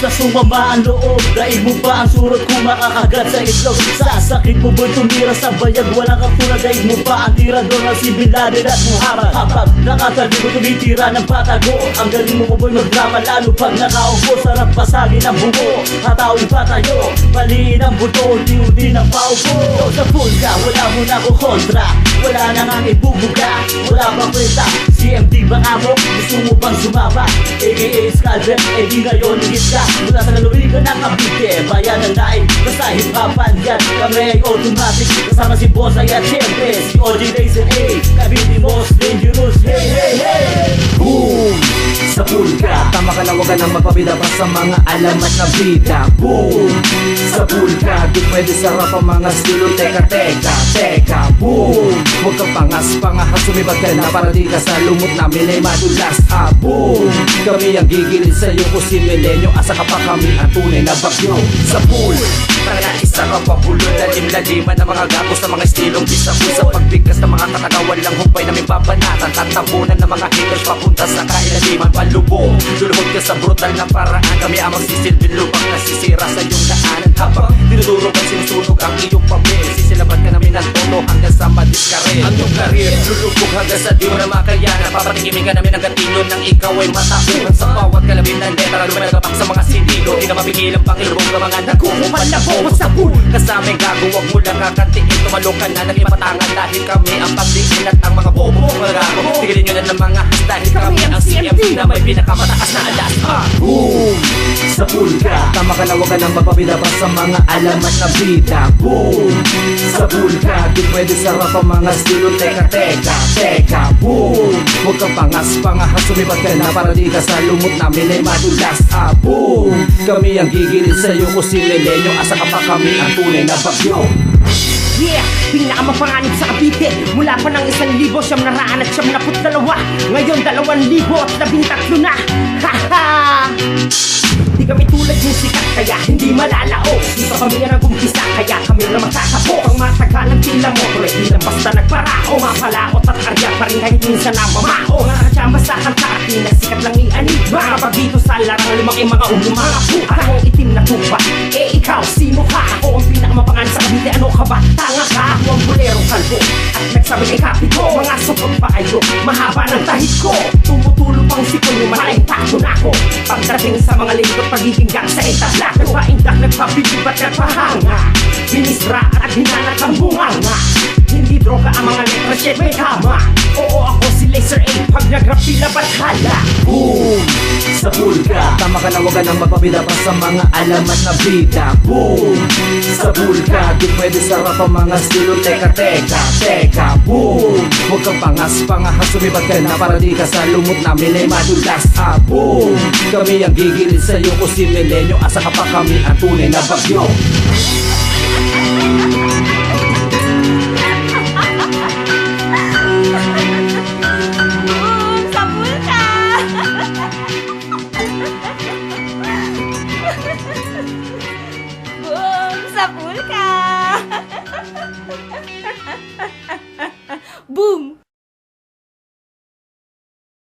na sumama ang loob. Daig mo pa ang surot kung makakagat sa itlog. Sasakit mo boy tumira sa bayag, walang kapuna. Daig mo pa ang tirador na si Bin Laden at Muhammad. Habang nakatalikod tumitira ng patago, ang galing mo boy magdrama lalo pag nakaupo. Sarap pasagin ang bumo, hatawin pa tayo. Maliin ang buto, unti-unti ng paupo. Sa full ka, wala mo na ko kontra. Wala na nga ibubuga, wala pang kwenta. CMD ba nga mo, gusto mo bang sumaba? AKA Scalper, eh di ngayon higit ka. Mula sa laluwi ka ng Cavite, bayan ng daig. Basta hip-hopan yan, kami ay automatic. Kasama si Bossay at syempre si OG Laser A. Cavite most dangerous, hey hey hey. Boom! Sa pool ka, Tama ka na, wag ka nang magpabida pa sa mga alamat na bida. Boom! Sa pool ka, di pwede sarap ang mga estilo. Teka, teka, teka, boom! Huwag kang pangas-pangas, sumibat ka na para di ka sa lumot namin ay madulas. Boom! Kami ang gigilid sa'yo kung si Milenyo. Asa ka pa kami ang tunay na bagyo. Sa pool, tara isa ka pa bulod. Lalim-laliman ng mga gapos na mga estilong bisapul. Sa pagbigkas ng mga katagawan lang humpay namin babanatan. Tatabunan ng mga haters papunta sa kailaliman. Palubong, lulubog ka sa brutal na paraan. Kami ang magsisilbing lupang nasisira sa iyong daanan. Habang dinudurog at sinusunog ang iyong papel, sisilabat ka namin ng tono hanggang sa madiskare. Ang iyong karir, lulubog hanggang sa di mo na makayanan. Papatikimin ka namin ang gatilyo nang ikaw ay matauhan. Sa bawat kalabin ng letra, lumalagapak sa mga sinilo. Di na mapigilang pangilubog ng mga nagkukumalabo sa pool. Kasamay gago, wag mo lang kakantiin. Tumalong ka na naging patangan dahil kami ang pagdiin at ang mga bobo mga gago. Tigilin nyo na ng mga has dahil kami ang CMD na may pinakamataas na alas. Boom! Sa pool ka, tama ka na, wag ka nang magpabida pa sa mga alamat na bida. Boom! Sa pool ka, di pwede sarap ang mga estilo. Teka, teka, teka, boom! Huwag kang pangas-pangas, sumibat ka na para di ka sa lumot namin ay madulas. Boom! Kami ang gigilid sa'yo kung si Milenyo. Asa ka pa kami ang tunay na bagyo. Yeah! Pinakamapanganib sa Cavite. Mula pa ng 1,992. Ngayon 2,013 na. Haha! Di kami tulad yung sikat kaya hindi malalao. Dito kami na nag-umpisa kaya kami na magkakabo. Ang matagalang tila mo tuloy di lang basta nagparao. Mapalaot at arya pa rin kahit minsan na mamao. Mga kasyama sa kanta at pinasikat lang ianib. Mga pag dito sa larang lumaki mga mga puta. Ako ang itim na tupa, eh ikaw sino ka? Ako ang pinakamapangan sa Cavite, ano ka ba? Tanga ka, ako ang bolero kalbo at nagsabi kay kapito. Mga supot pa kayo, mahaba ng tahid ko. Tumutulo pang sipon yung malaking tato na ako. Pagdating sa mga lingkot, pagiging gang sa itabla. Nagpaindak, nagpapigib at nagpahanga. Ministra at hinanat ang bunganga. Hindi droga ang mga letra, shit may kama. Oo ako si Laser A, pag nag-rap sila bathala. Boom! Sa pool ka, tama ka na, wag ka nang magpabida pa sa mga alamat na bida. Boom! Sa pool ka, di pwede sarap ang mga estilo. Teka, teka, teka, boom! Huwag kang pangas-pangas, sumibat ka na para di ka sa lumot namin ay madulas. Boom! Kami ang gigilid sa'yo kung si Milenyo. Asa ka pa kami ang tunay na bagyo.